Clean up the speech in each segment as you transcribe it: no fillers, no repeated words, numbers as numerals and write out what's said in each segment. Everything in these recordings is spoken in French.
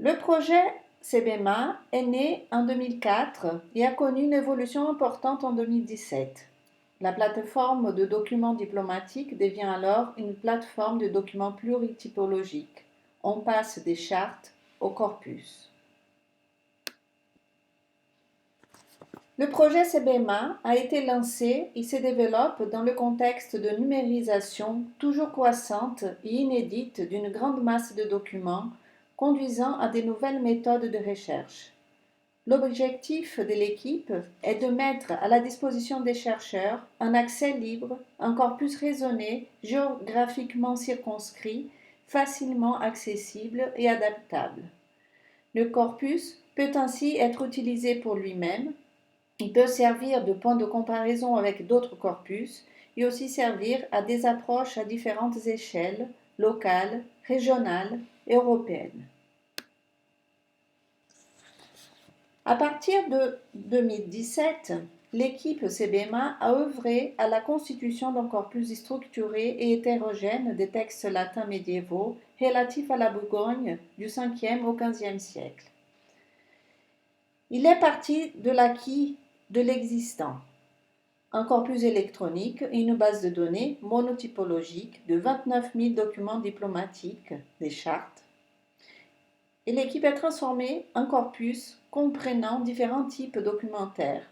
Le projet CBMA est né en 2004 et a connu une évolution importante en 2017. La plateforme de documents diplomatiques devient alors une plateforme de documents pluritypologiques. On passe des chartes au corpus. Le projet CBMA a été lancé et se développe dans le contexte de numérisation toujours croissante et inédite d'une grande masse de documents, conduisant à de nouvelles méthodes de recherche. L'objectif de l'équipe est de mettre à la disposition des chercheurs un accès libre, un corpus raisonné, géographiquement circonscrit, facilement accessible et adaptable. Le corpus peut ainsi être utilisé pour lui-même. Il peut servir de point de comparaison avec d'autres corpus et aussi servir à des approches à différentes échelles, locales, régionales et européennes. À partir de 2017, l'équipe CBMA a œuvré à la constitution d'un corpus structuré et hétérogène des textes latins médiévaux relatifs à la Bourgogne du 5e au 15e siècle. Il est parti de l'acquis de l'existant, un corpus électronique et une base de données monotypologique de 29 000 documents diplomatiques, des chartes, et l'équipe a transformé un corpus comprenant différents types documentaires,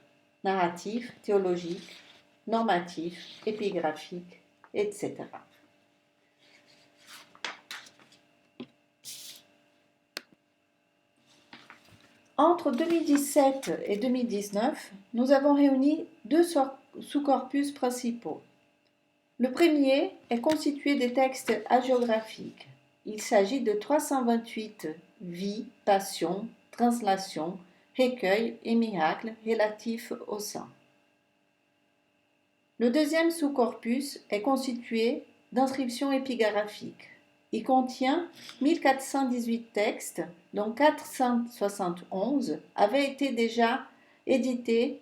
narratifs, théologiques, normatifs, épigraphiques, etc. Entre 2017 et 2019, nous avons réuni deux sous-corpus principaux. Le premier est constitué des textes hagiographiques. Il s'agit de 328 vies, passions, translations, recueils et miracles relatifs au saint. Le deuxième sous-corpus est constitué d'inscriptions épigraphiques. Il contient 1418 textes, dont 471 avaient été déjà édités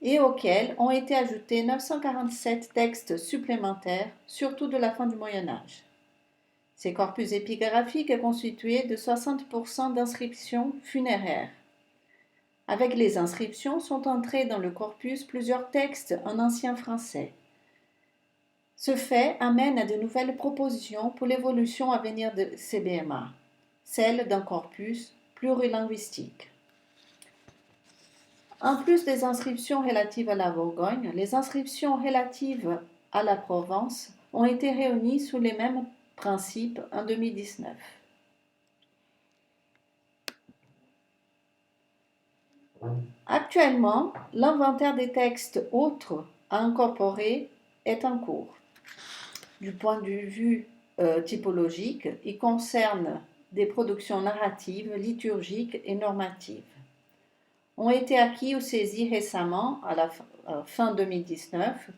et auxquels ont été ajoutés 947 textes supplémentaires, surtout de la fin du Moyen Âge. Ces corpus épigraphiques est constitué de 60% d'inscriptions funéraires. Avec les inscriptions sont entrés dans le corpus plusieurs textes en ancien français. Ce fait amène à de nouvelles propositions pour l'évolution à venir de CBMA, celle d'un corpus plurilinguistique. En plus des inscriptions relatives à la Bourgogne, les inscriptions relatives à la Provence ont été réunies sous les mêmes principes en 2019. Actuellement, l'inventaire des textes autres à incorporer est en cours. Du point de vue typologique, il concerne des productions narratives, liturgiques et normatives. Ont été acquis ou saisis récemment, à la fin 2019,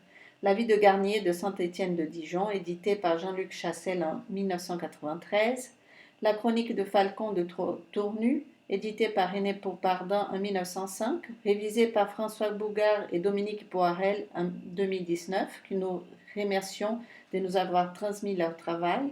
La vie de Garnier de Saint-Étienne de Dijon, édité par Jean-Luc Chassel en 1993, La chronique de Falcon de Tournu, édité par René Poupardin en 1905, révisé par François Bougard et Dominique Poirel en 2019, que nous remercions de nous avoir transmis leur travail.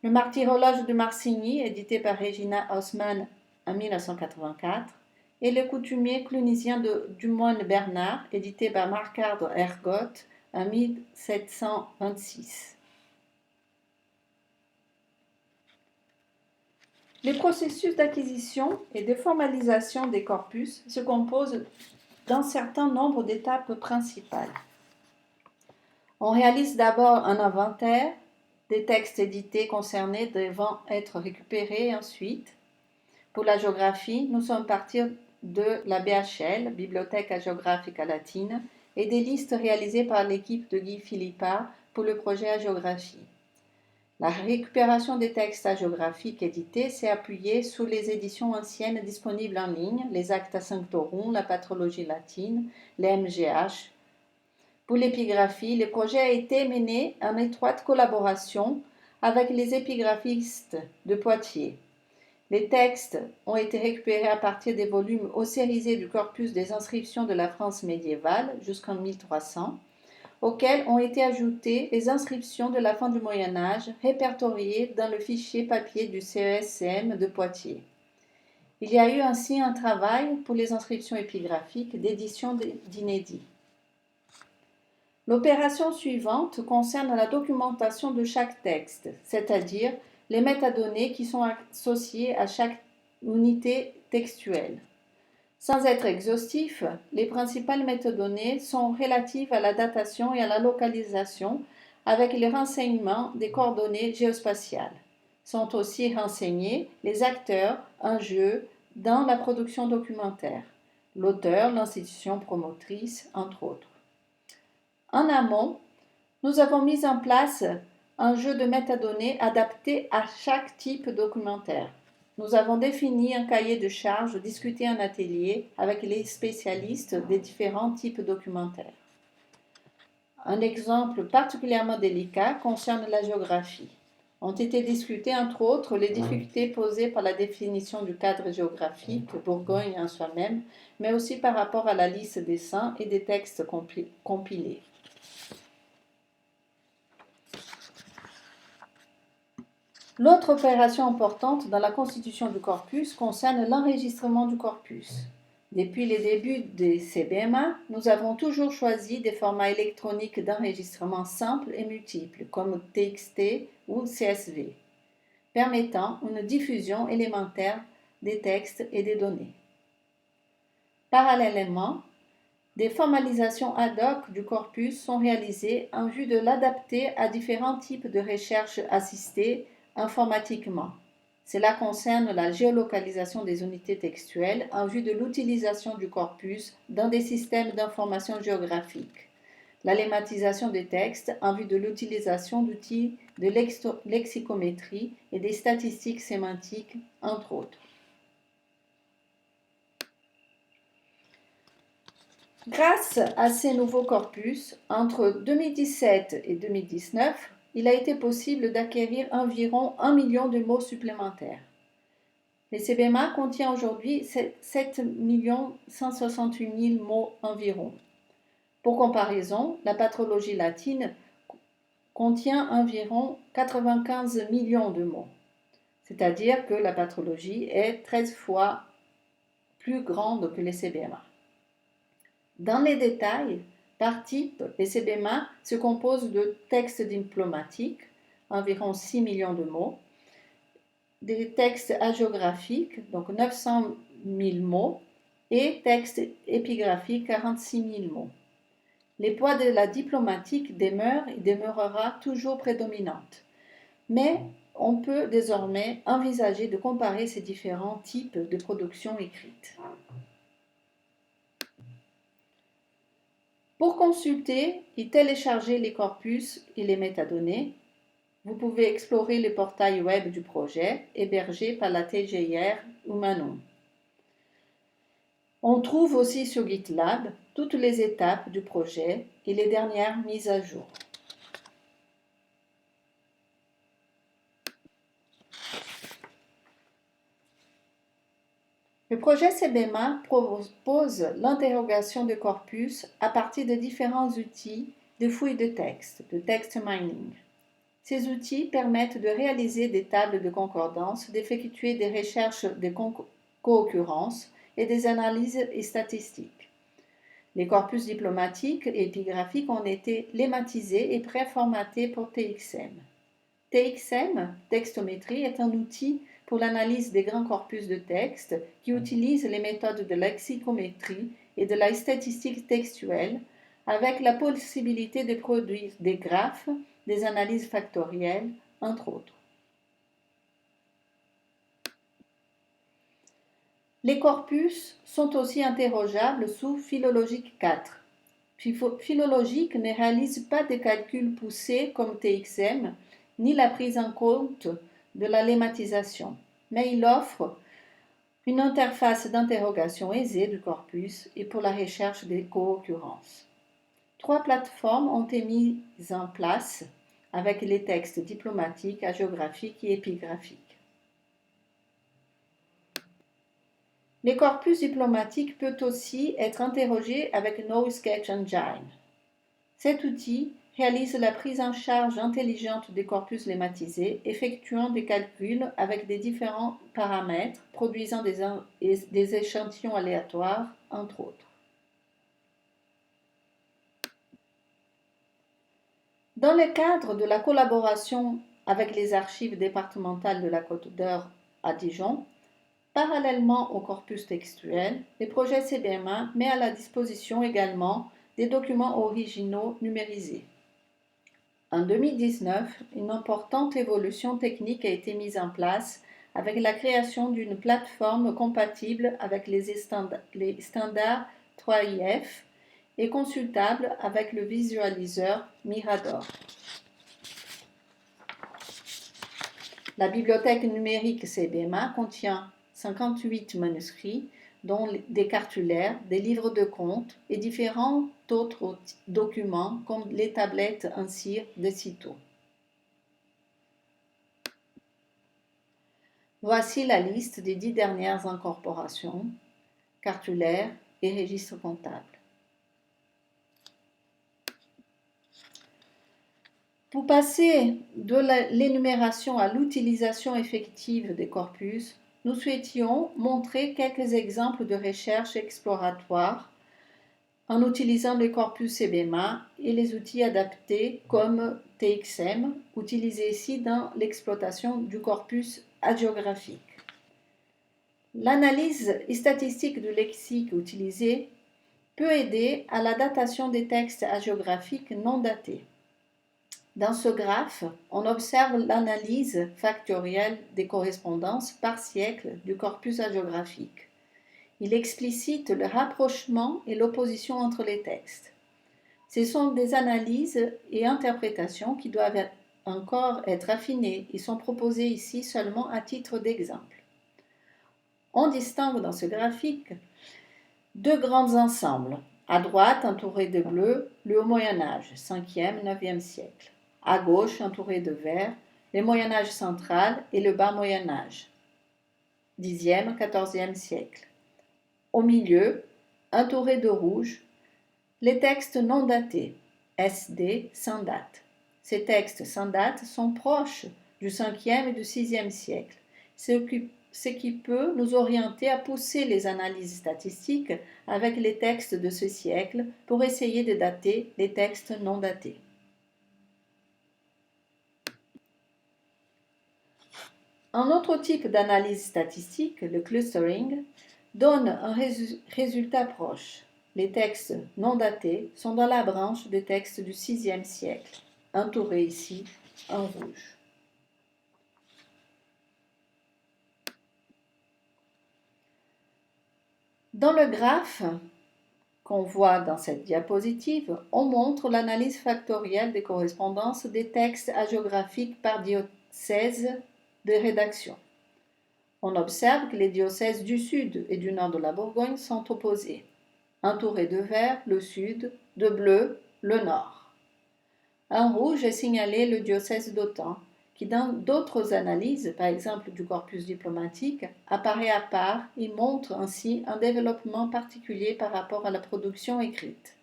Le Martyrologe de Marsigny, édité par Regina Haussmann en 1984. Et Le coutumier clunisien du moine Bernard, édité par Marquard Ergotte en 1726. Les processus d'acquisition et de formalisation des corpus se composent d'un certain nombre d'étapes principales. On réalise d'abord un inventaire des textes édités concernés devant être récupérés ensuite. Pour la géographie, nous sommes partis de la BHL, Bibliothèque Hagiographica Latine, et des listes réalisées par l'équipe de Guy Philippa pour le projet Hagiographie. La récupération des textes hagiographiques édités s'est appuyée sur les éditions anciennes disponibles en ligne, les Acta Sanctorum, la Patrologie latine, les MGH. Pour l'épigraphie, le projet a été mené en étroite collaboration avec les épigraphistes de Poitiers. Les textes ont été récupérés à partir des volumes ossérisés du corpus des inscriptions de la France médiévale jusqu'en 1300, auxquelles ont été ajoutées les inscriptions de la fin du Moyen Âge répertoriées dans le fichier papier du CESCM de Poitiers. Il y a eu ainsi un travail pour les inscriptions épigraphiques d'édition d'inédits. L'opération suivante concerne la documentation de chaque texte, c'est-à-dire les métadonnées qui sont associées à chaque unité textuelle. Sans être exhaustif, les principales métadonnées sont relatives à la datation et à la localisation avec les renseignements des coordonnées géospatiales. Sont aussi renseignés les acteurs, enjeux dans la production documentaire, l'auteur, l'institution promotrice, entre autres. En amont, nous avons mis en place un jeu de métadonnées adapté à chaque type documentaire. Nous avons défini un cahier de charges discuté en atelier avec les spécialistes des différents types documentaires. Un exemple particulièrement délicat concerne la géographie. Ont été discutées entre autres les difficultés posées par la définition du cadre géographique, Bourgogne en soi-même, mais aussi par rapport à la liste des saints et des textes compilés. L'autre opération importante dans la constitution du corpus concerne l'enregistrement du corpus. Depuis les débuts des CBMA, nous avons toujours choisi des formats électroniques d'enregistrement simples et multiples, comme TXT ou CSV, permettant une diffusion élémentaire des textes et des données. Parallèlement, des formalisations ad hoc du corpus sont réalisées en vue de l'adapter à différents types de recherches assistées informatiquement. Cela concerne la géolocalisation des unités textuelles en vue de l'utilisation du corpus dans des systèmes d'information géographique, la lemmatisation des textes en vue de l'utilisation d'outils de lexicométrie et des statistiques sémantiques, entre autres. Grâce à ces nouveaux corpus, entre 2017 et 2019, il a été possible d'acquérir environ 1 million de mots supplémentaires. Les CBMA contient aujourd'hui 7 168 000 mots environ. Pour comparaison, la patrologie latine contient environ 95 millions de mots, c'est-à-dire que la patrologie est 13 fois plus grande que les CBMA. Dans les détails, par type, les CBMA se composent de textes diplomatiques, environ 6 millions de mots, des textes hagiographiques, donc 900 000 mots, et textes épigraphiques, 46 000 mots. Les poids de la diplomatique demeurent et demeurera toujours prédominante, mais on peut désormais envisager de comparer ces différents types de production écrite. Pour consulter et télécharger les corpus et les métadonnées, vous pouvez explorer le portail web du projet hébergé par la TGIR Humanum. On trouve aussi sur GitLab toutes les étapes du projet et les dernières mises à jour. Le projet CBMA propose l'interrogation de corpus à partir de différents outils de fouille de text mining. Ces outils permettent de réaliser des tables de concordance, d'effectuer des recherches de co-occurrence et des analyses statistiques. Les corpus diplomatiques et épigraphiques ont été lemmatisés et préformatés pour TXM. TXM, textométrie, est un outil pour l'analyse des grands corpus de texte qui utilise les méthodes de lexicométrie et de la statistique textuelle avec la possibilité de produire des graphes, des analyses factorielles, entre autres. Les corpus sont aussi interrogeables sous Philologic 4. Philologic ne réalise pas de calculs poussés comme TXM, ni la prise en compte de la lemmatisation, mais il offre une interface d'interrogation aisée du corpus et pour la recherche des co-occurrences. 3 plateformes ont été mises en place avec les textes diplomatiques, hagiographiques et épigraphiques. Les corpus diplomatiques peuvent aussi être interrogés avec No Sketch Engine. Cet outil réalise la prise en charge intelligente des corpus lemmatisés, effectuant des calculs avec des différents paramètres, produisant des échantillons aléatoires, entre autres. Dans le cadre de la collaboration avec les archives départementales de la Côte d'Or à Dijon, parallèlement au corpus textuel, le projet CBMA met à la disposition également des documents originaux numérisés. En 2019, une importante évolution technique a été mise en place avec la création d'une plateforme compatible avec les standards 3IF et consultable avec le visualiseur Mirador. La bibliothèque numérique CBMA contient 58 manuscrits, dont des cartulaires, des livres de comptes et différents autres documents comme les tablettes en cire de Citeaux. Voici la liste des 10 dernières incorporations, cartulaires et registres comptables. Pour passer de l'énumération à l'utilisation effective des corpus, nous souhaitions montrer quelques exemples de recherche exploratoire en utilisant le corpus CBMA et les outils adaptés comme TXM, utilisés ici dans l'exploitation du corpus hagiographique. L'analyse statistique du lexique utilisé peut aider à la datation des textes hagiographiques non datés. Dans ce graphe, on observe l'analyse factorielle des correspondances par siècle du corpus hagiographique. Il explicite le rapprochement et l'opposition entre les textes. Ce sont des analyses et interprétations qui doivent encore être affinées et sont proposées ici seulement à titre d'exemple. On distingue dans ce graphique deux grands ensembles. À droite, entouré de bleu, le Haut Moyen-Âge, 5e, 9e siècle. À gauche, entouré de vert, le Moyen-Âge central et le Bas Moyen-Âge, 10e, 14e siècle. Au milieu, entouré de rouge, les textes non datés, SD sans date. Ces textes sans date sont proches du 5e et du 6e siècle, ce qui peut nous orienter à pousser les analyses statistiques avec les textes de ce siècle pour essayer de dater les textes non datés. Un autre type d'analyse statistique, le clustering, donne un résultat proche. Les textes non datés sont dans la branche des textes du 6e siècle, entourés ici en rouge. Dans le graphe qu'on voit dans cette diapositive, on montre l'analyse factorielle des correspondances des textes hagiographiques par diocèse de rédaction. On observe que les diocèses du sud et du nord de la Bourgogne sont opposés. Entouré de vert, le sud, de bleu, le nord. En rouge est signalé le diocèse d'Autun, qui dans d'autres analyses, par exemple du corpus diplomatique, apparaît à part et montre ainsi un développement particulier par rapport à la production écrite.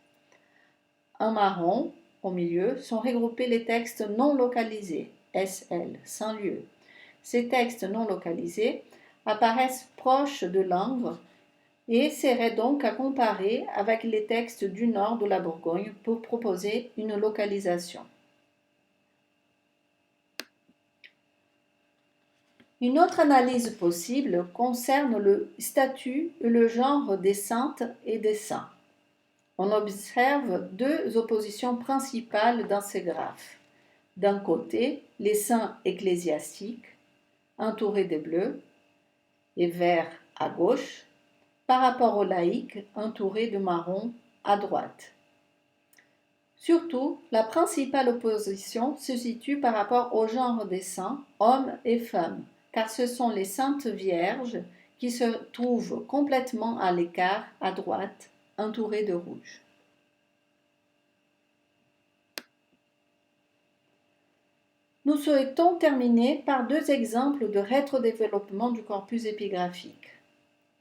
En marron, au milieu, sont regroupés les textes non localisés, SL, sans lieu. Ces textes non localisés apparaissent proches de Langres et seraient donc à comparer avec les textes du nord de la Bourgogne pour proposer une localisation. Une autre analyse possible concerne le statut et le genre des saintes et des saints. On observe deux oppositions principales dans ces graphes. D'un côté, les saints ecclésiastiques, entourés de bleu, et vert à gauche, par rapport aux laïcs, entourés de marron à droite. Surtout, la principale opposition se situe par rapport au genre des saints, hommes et femmes, car ce sont les saintes vierges qui se trouvent complètement à l'écart à droite, entourées de rouge. Nous souhaitons terminer par deux exemples de rétrodéveloppement du corpus épigraphique.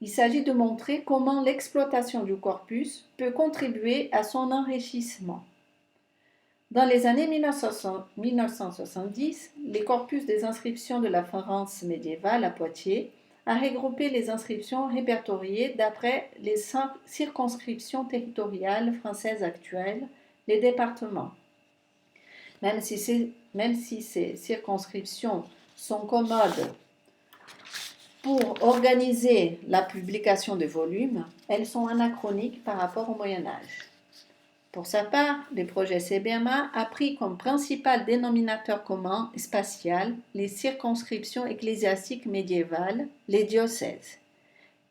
Il s'agit de montrer comment l'exploitation du corpus peut contribuer à son enrichissement. Dans les années 1970, les corpus des inscriptions de la France médiévale à Poitiers a regroupé les inscriptions répertoriées d'après les circonscriptions territoriales françaises actuelles, les départements. Même si ces circonscriptions sont commodes pour organiser la publication de volumes, elles sont anachroniques par rapport au Moyen Âge. Pour sa part, le projet CBMA a pris comme principal dénominateur commun spatial les circonscriptions ecclésiastiques médiévales, les diocèses.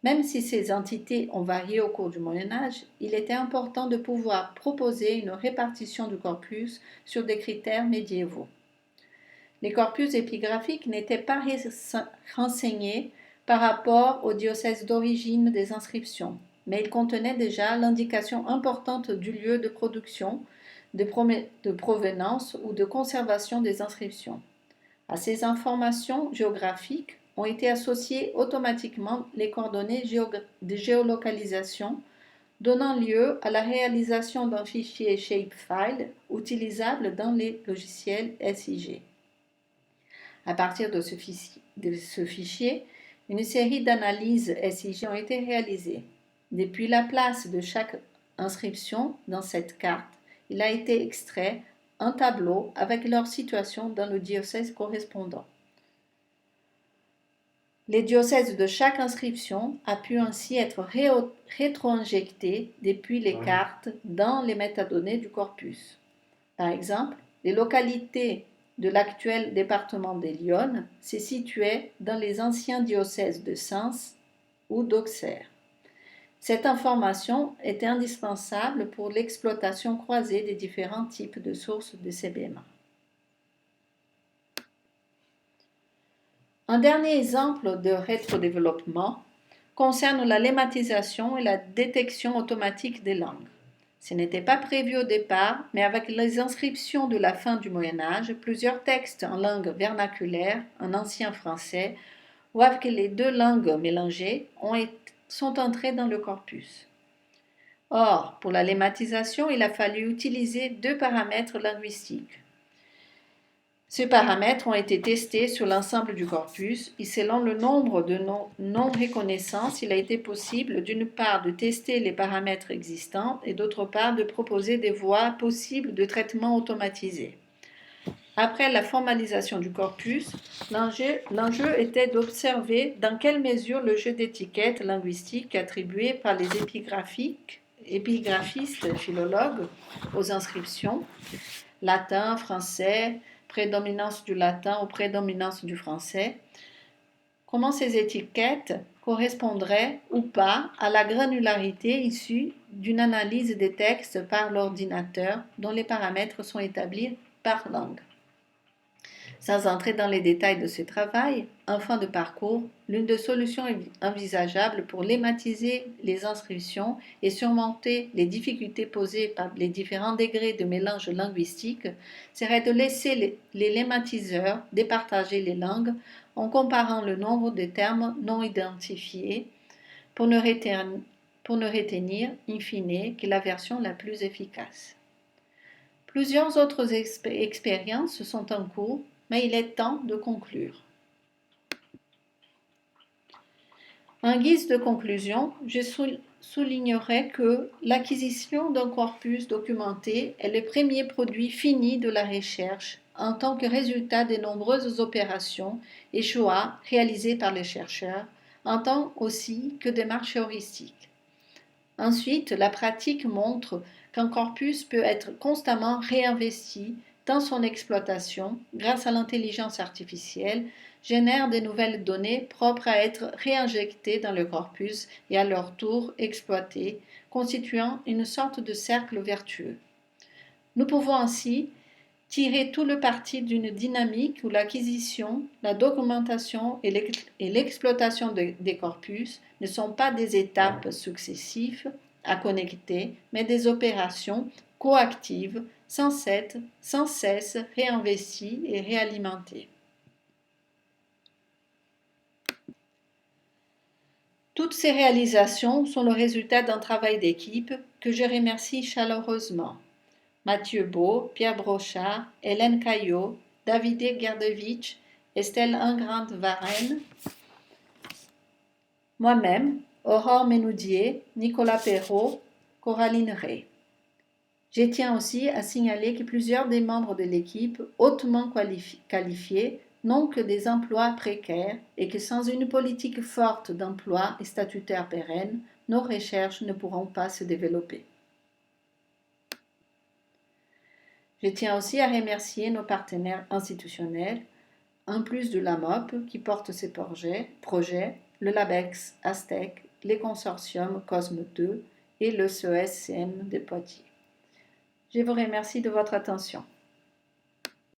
Même si ces entités ont varié au cours du Moyen Âge, il était important de pouvoir proposer une répartition du corpus sur des critères médiévaux. Les corpus épigraphiques n'étaient pas renseignés par rapport aux diocèses d'origine des inscriptions, mais ils contenaient déjà l'indication importante du lieu de production, de provenance ou de conservation des inscriptions. À ces informations géographiques ont été associées automatiquement les coordonnées de géolocalisation, donnant lieu à la réalisation d'un fichier shapefile utilisable dans les logiciels SIG. À partir de ce fichier, une série d'analyses SIG ont été réalisées. Depuis la place de chaque inscription dans cette carte, il a été extrait un tableau avec leur situation dans le diocèse correspondant. Les diocèses de chaque inscription a pu ainsi être rétro-injectés depuis les cartes dans les métadonnées du corpus. Par exemple, les localités de l'actuel département des Lyonnes se situaient dans les anciens diocèses de Sens ou d'Auxerre. Cette information était indispensable pour l'exploitation croisée des différents types de sources de CBMA. Un dernier exemple de rétrodéveloppement concerne la lemmatisation et la détection automatique des langues. Ce n'était pas prévu au départ, mais avec les inscriptions de la fin du Moyen Âge, plusieurs textes en langue vernaculaire, en ancien français, ou avec les deux langues mélangées, sont entrés dans le corpus. Or, pour la lemmatisation, il a fallu utiliser deux paramètres linguistiques. Ces paramètres ont été testés sur l'ensemble du corpus et selon le nombre de non-reconnaissances, il a été possible d'une part de tester les paramètres existants et d'autre part de proposer des voies possibles de traitement automatisé. Après la formalisation du corpus, l'enjeu était d'observer dans quelle mesure le jeu d'étiquettes linguistiques attribuées par les épigraphistes philologues aux inscriptions, latin, français, prédominance du latin ou prédominance du français, comment ces étiquettes correspondraient ou pas à la granularité issue d'une analyse des textes par l'ordinateur dont les paramètres sont établis par langue. Sans entrer dans les détails de ce travail, en fin de parcours, l'une des solutions envisageables pour lemmatiser les inscriptions et surmonter les difficultés posées par les différents degrés de mélange linguistique serait de laisser les lemmatiseurs départager les langues en comparant le nombre de termes non identifiés pour ne retenir, in fine, que la version la plus efficace. Plusieurs autres expériences sont en cours, mais il est temps de conclure. En guise de conclusion, je soulignerai que l'acquisition d'un corpus documenté est le premier produit fini de la recherche en tant que résultat des nombreuses opérations et choix réalisés par les chercheurs, en tant aussi que démarches heuristiques. Ensuite, la pratique montre qu'un corpus peut être constamment réinvesti dans son exploitation grâce à l'intelligence artificielle, génère de nouvelles données propres à être réinjectées dans le corpus et à leur tour exploitées, constituant une sorte de cercle vertueux. Nous pouvons ainsi tirer tout le parti d'une dynamique où l'acquisition, la documentation et l'exploitation des corpus ne sont pas des étapes successives à connecter, mais des opérations coactives sans cesse réinvesties et réalimentées. Toutes ces réalisations sont le résultat d'un travail d'équipe que je remercie chaleureusement. Mathieu Beau, Pierre Brochard, Hélène Caillot, Davide Gerdevich, Estelle Ingrand-Varenne, moi-même, Aurore Ménoudier, Nicolas Perrault, Coraline Ray. Je tiens aussi à signaler que plusieurs des membres de l'équipe, hautement qualifiés, n'ont que des emplois précaires et que sans une politique forte d'emploi et statutaire pérenne, nos recherches ne pourront pas se développer. Je tiens aussi à remercier nos partenaires institutionnels, en plus de l'AMOP qui porte ces projets, le LABEX Aztec, les consortiums COSME 2 et le CESCM de Poitiers. Je vous remercie de votre attention.